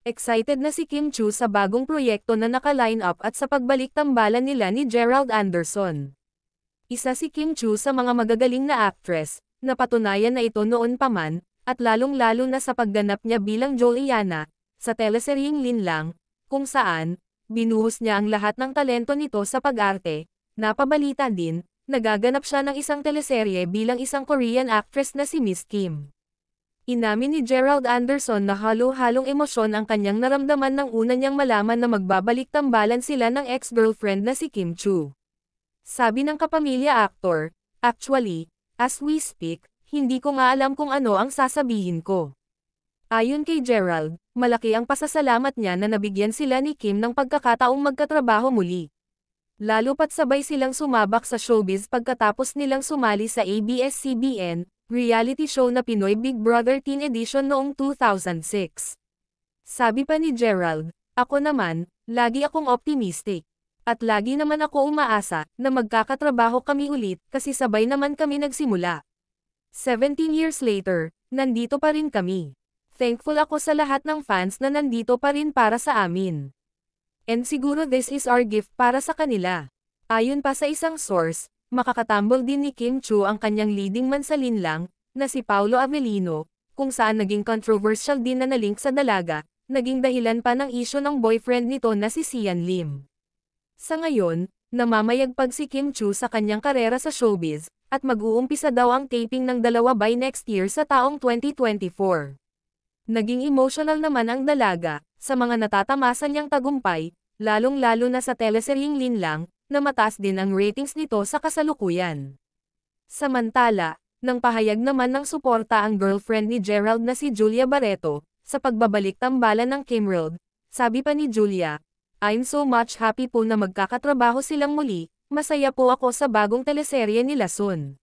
Excited na si Kim Chu sa bagong proyekto na naka-line up at sa pagbalik tambalan nila ni Gerald Anderson. Isa si Kim Chu sa mga magagaling na actress, napatunayan na ito noon pa man, at lalong-lalo na sa pagganap niya bilang Juliana, sa teleseryeng Linlang, kung saan, binuhos niya ang lahat ng talento nito sa pag-arte. Napabalita din, nagaganap siya ng isang teleserye bilang isang Korean actress na si Miss Kim. Inamin ni Gerald Anderson na halo-halong emosyon ang kanyang naramdaman nang una niyang malaman na magbabalik tambalan sila ng ex-girlfriend na si Kim Chu. Sabi ng kapamilya actor, "Actually, as we speak, hindi ko nga alam kung ano ang sasabihin ko." Ayon kay Gerald, malaki ang pasasalamat niya na nabigyan sila ni Kim ng pagkakataong magkatrabaho muli. Lalo pat sabay silang sumabak sa showbiz pagkatapos nilang sumali sa ABS-CBN reality show na Pinoy Big Brother Teen Edition noong 2006. Sabi pa ni Gerald, "Ako naman, lagi akong optimistic. At lagi naman ako umaasa na magkakatrabaho kami ulit kasi sabay naman kami nagsimula. 17 years later, nandito pa rin kami. Thankful ako sa lahat ng fans na nandito pa rin para sa amin. And siguro this is our gift para sa kanila." Ayon pa sa isang source, makakatambol din ni Kim Chu ang kanyang leading man sa Linlang, na si Paolo Avellino, kung saan naging controversial din na nalink sa dalaga, naging dahilan pa ng isyu ng boyfriend nito na si Sian Lim. Sa ngayon, namamayagpag si Kim Chu sa kanyang karera sa showbiz, at mag-uumpisa daw ang taping ng dalawa by next year sa taong 2024. Naging emotional naman ang dalaga, sa mga natatamasan niyang tagumpay, lalong-lalo na sa teleseryeng Linlang, na mataas din ang ratings nito sa kasalukuyan. Samantala, nang pahayag naman ng suporta ang girlfriend ni Gerald na si Julia Barreto, sa pagbabalik tambalan ng Kimworld, sabi pa ni Julia, "I'm so much happy po na magkakatrabaho silang muli, masaya po ako sa bagong teleserye nila soon."